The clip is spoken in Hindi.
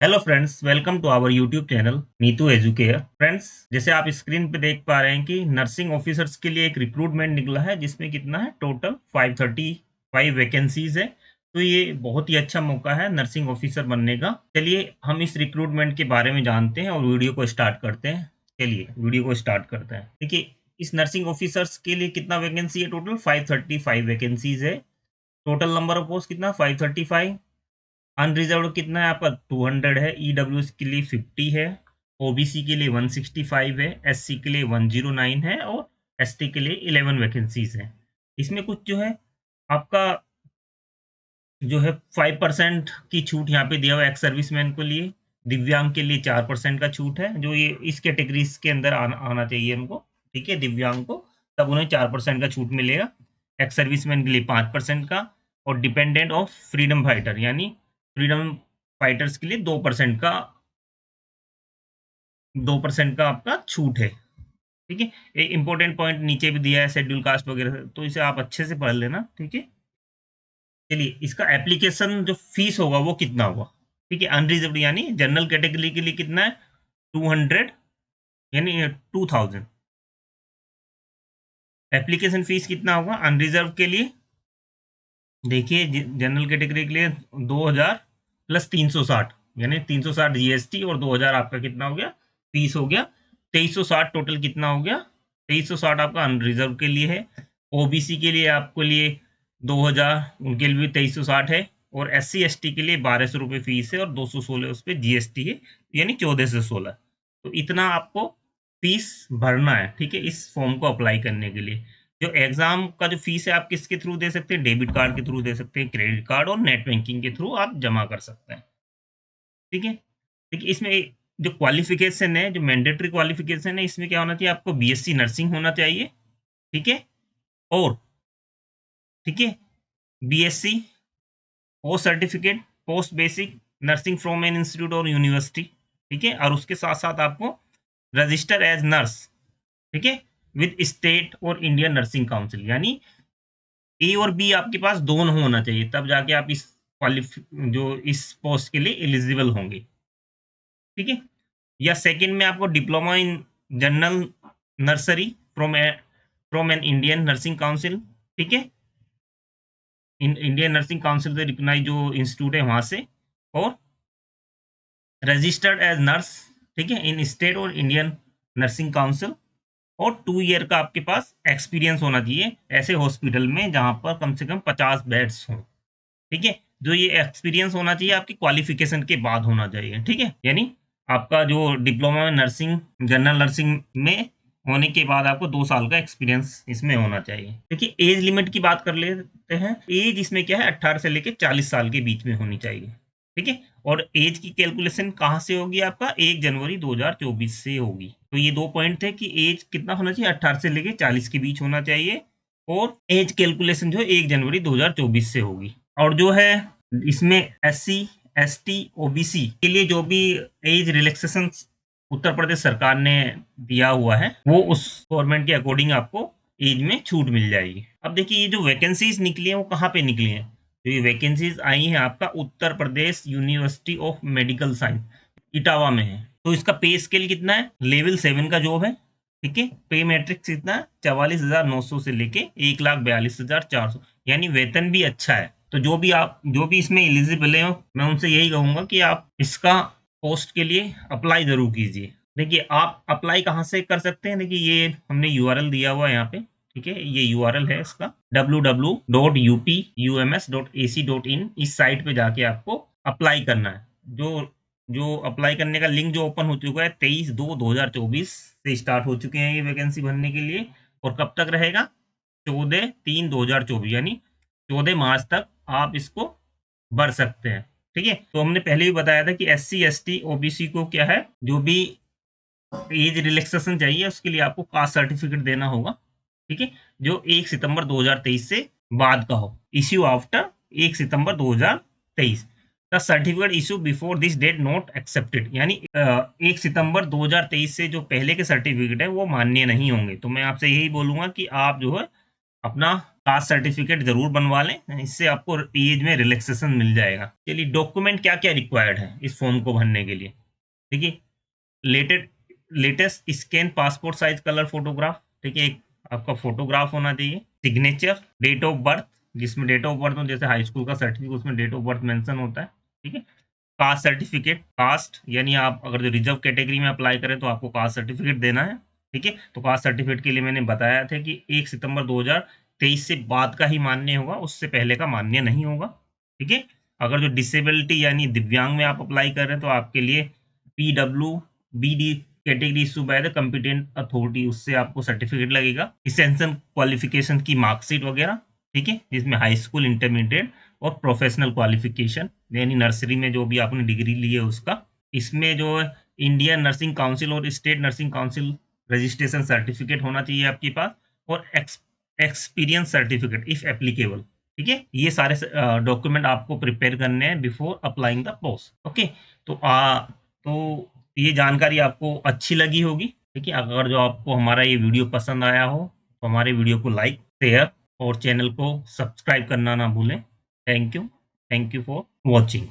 Hello friends, welcome to our YouTube channel Neetu Educare. Friends, जैसे आप स्क्रीन पे देख पा रहे हैं कि नर्सिंग ऑफिसर्स के लिए एक रिक्रूटमेंट निकला है जिसमें कितना है टोटल 535 वैकेंसीज है। तो ये बहुत ही अच्छा मौका है नर्सिंग ऑफिसर बनने का। चलिए हम इस रिक्रूटमेंट के बारे में जानते हैं और वीडियो को स्टार्ट करते हैं। चलिए वीडियो को स्टार्ट करते हैं। देखिए, इस नर्सिंग ऑफिसर्स के लिए कितना वैकेंसी है? टोटल 535 वैकेंसीज है। टोटल नंबर ऑफ पोस्ट कितना? 535। अनरिजर्व्ड कितना है आपका? 200 है। ईडब्ल्यूएस के लिए 50 है। ओबीसी के लिए 165 है। एससी के लिए 109 है और एसटी के लिए 11 वैकेंसीज है। इसमें कुछ जो है आपका जो है 5% की छूट यहाँ पे दिया हुआ है एक्स सर्विसमैन के लिए। दिव्यांग के लिए 4% का छूट है, जो ये इस कैटेगरीज के अंदर आना चाहिए उनको। ठीक है, दिव्यांग को तब उन्हें 4% का छूट मिलेगा। एक्स सर्विसमैन के लिए 5% का और डिपेंडेंट ऑफ फ्रीडम फाइटर यानी फ्रीडम फाइटर्स के लिए 2% का आपका छूट है। ठीक है, एक इंपॉर्टेंट पॉइंट नीचे भी दिया है शेड्यूल कास्ट वगैरह, तो इसे आप अच्छे से पढ़ लेना। ठीक है, चलिए इसका एप्लीकेशन जो फीस होगा वो कितना होगा? ठीक है, अनरिजर्व यानी जनरल कैटेगरी के लिए कितना है? 200 यानी 2000। एप्लीकेशन फीस कितना होगा अनरिजर्व के लिए? देखिए, जनरल कैटेगरी के लिए 2000 प्लस 360 यानी 360 जीएसटी और 2000 आपका कितना हो गया? फीस हो गया। 2360 टोटल कितना हो गया? 2360 आपका अनरिजर्व के लिए है। ओबीसी के लिए आपको लिए 2000, उनके लिए भी 2360 है। और एससी एसटी के लिए 1200 रुपये फीस है और 216 उस पर जीएसटी है, यानी 14 से 16। तो इतना आपको फीस भरना है। ठीक है, इस फॉर्म को अप्लाई करने के लिए जो एग्जाम का जो फीस है आप किसके थ्रू दे सकते हैं? डेबिट कार्ड के थ्रू दे सकते हैं, क्रेडिट कार्ड और नेट बैंकिंग के थ्रू आप जमा कर सकते हैं। ठीक है, देखिए इसमें जो क्वालिफिकेशन है, जो मैंडेटरी क्वालिफिकेशन है, इसमें क्या होना चाहिए? आपको बीएससी नर्सिंग होना चाहिए। ठीक है, और ठीक है, BSc post certificate post basic nursing from an institute और यूनिवर्सिटी। ठीक है, और उसके साथ साथ आपको रजिस्टर एज नर्स। ठीक है, विद स्टेट और इंडियन नर्सिंग काउंसिल, यानी ए और बी आपके पास दोनों होना चाहिए, तब जाके आप इस जो इस पोस्ट के लिए एलिजिबल होंगे। ठीक है, या सेकंड में आपको diploma in general nursery from an Indian nursing council. ठीक है, इंडियन नर्सिंग काउंसिल से रिकॉग्नाइज जो इंस्टीट्यूट है वहां से, और रजिस्टर्ड एज नर्स। ठीक है, इन स्टेट और इंडियन नर्सिंग काउंसिल। और 2 ईयर का आपके पास एक्सपीरियंस होना चाहिए ऐसे हॉस्पिटल में जहां पर कम से कम 50 बेड्स हों। ठीक है, जो ये एक्सपीरियंस होना चाहिए आपकी क्वालिफिकेशन के बाद होना चाहिए। ठीक है, यानी आपका जो डिप्लोमा में नर्सिंग जनरल नर्सिंग में होने के बाद आपको 2 साल का एक्सपीरियंस इसमें होना चाहिए। देखिए, एज लिमिट की बात कर लेते हैं। एज इसमें क्या है? 18 से लेके 40 साल के बीच में होनी चाहिए। ठीक है, और एज की कैलकुलेशन कहाँ से होगी? आपका 1 जनवरी 2024 से होगी। तो ये 2 पॉइंट थे कि एज कितना होना चाहिए? 18 से लेके 40 के बीच होना चाहिए, और एज कैलकुलेशन जो है 1 जनवरी 2024 से होगी। और जो है इसमें एससी एसटी ओबीसी के लिए जो भी एज रिलैक्सेशन उत्तर प्रदेश सरकार ने दिया हुआ है, वो उस गवर्नमेंट के अकॉर्डिंग आपको एज में छूट मिल जाएगी। अब देखिए, ये जो वैकेंसीज निकली हैं वो कहाँ पे निकली हैं? तो ये वैकेंसीज आई हैं आपका Uttar Pradesh university of medical science, Etawah में है। तो इसका पे स्केल कितना है? लेवल 7 का जॉब है। ठीक है, पे मैट्रिक्स कितना है? 44,900 से लेके 1,42,400, यानी वेतन भी अच्छा है। तो जो भी इसमें एलिजिबल है, मैं उनसे यही कहूंगा कि आप इसका पोस्ट के लिए अप्लाई जरूर कीजिए। देखिए, आप अप्लाई कहाँ से कर सकते हैं? देखिए, ये हमने यूआरएल दिया हुआ है यहाँ पे। ठीक है, ये यूआरएल है इसका www.upums.ac.in। इस साइट पे जाके आपको अप्लाई करना है। जो जो अप्लाई करने का लिंक जो ओपन हो चुका है, 23/2/2024 से स्टार्ट हो चुके हैं ये वैकेंसी भरने के लिए। और कब तक रहेगा? 14/3/2024 यानी 14 मार्च तक आप इसको भर सकते हैं। ठीक है, तो हमने पहले भी बताया था कि एससी एसटी ओबीसी को क्या है, जो भी एज रिलैक्सेशन चाहिए उसके लिए आपको कास्ट सर्टिफिकेट देना होगा। ठीक है, जो 1 सितंबर 2023 से बाद का हो, issue after 1 September 2023। The certificate issue before this date not accepted, यानी 1 सितंबर 2023 से जो पहले के सर्टिफिकेट है वो मान्य नहीं होंगे। तो मैं आपसे यही बोलूंगा कि आप जो है अपना कास्ट सर्टिफिकेट जरूर बनवा लें, इससे आपको एज में रिलैक्सेशन मिल जाएगा। चलिए, डॉक्यूमेंट क्या क्या रिक्वायर्ड है इस फॉर्म को भरने के लिए। देखिए, लेटेड latest scan passport size colour photograph, ठीक है, एक आपका फोटोग्राफ होना चाहिए। सिग्नेचर, डेट ऑफ बर्थ, जिसमें डेट ऑफ बर्थ हो, जैसे हाई स्कूल का सर्टिफिकेट उसमें डेट ऑफ बर्थ मेंशन होता है, ठीक है। कास्ट सर्टिफिकेट, कास्ट यानी आप अगर जो रिजर्व कैटेगरी में अप्लाई करें तो आपको कास्ट सर्टिफिकेट देना है, ठीक है। तो कास्ट सर्टिफिकेट के लिए मैंने बताया था कि 1 सितंबर 2023 से बाद का ही मान्य होगा, उससे पहले का मान्य नहीं होगा, ठीक है। अगर जो डिसेबिलिटी यानी दिव्यांग में आप अप्लाई कर रहे हैं तो आपके लिए PWBD category issue by the competent authority, उससे आपको सर्टिफिकेट लगेगा। एसेंशियल क्वालिफिकेशन की मार्कशीट वगैरह, ठीक है, जिसमें हाई स्कूल, इंटरमीडिएट और प्रोफेशनल क्वालिफिकेशन यानी नर्सरी में जो भी आपने डिग्री ली है उसका। इसमें जो इंडियन नर्सिंग काउंसिल और state nursing council registration certificate होना चाहिए आपके पास, और एक्सपीरियंस सर्टिफिकेट इफ एप्लीकेबल, ठीक है। ये सारे डॉक्यूमेंट आपको प्रिपेयर करने हैं before applying the post. Okay, तो ये जानकारी आपको अच्छी लगी होगी, ठीक है। अगर जो आपको हमारा ये वीडियो पसंद आया हो तो हमारे वीडियो को लाइक, शेयर और चैनल को सब्सक्राइब करना ना भूलें। Thank you for watching.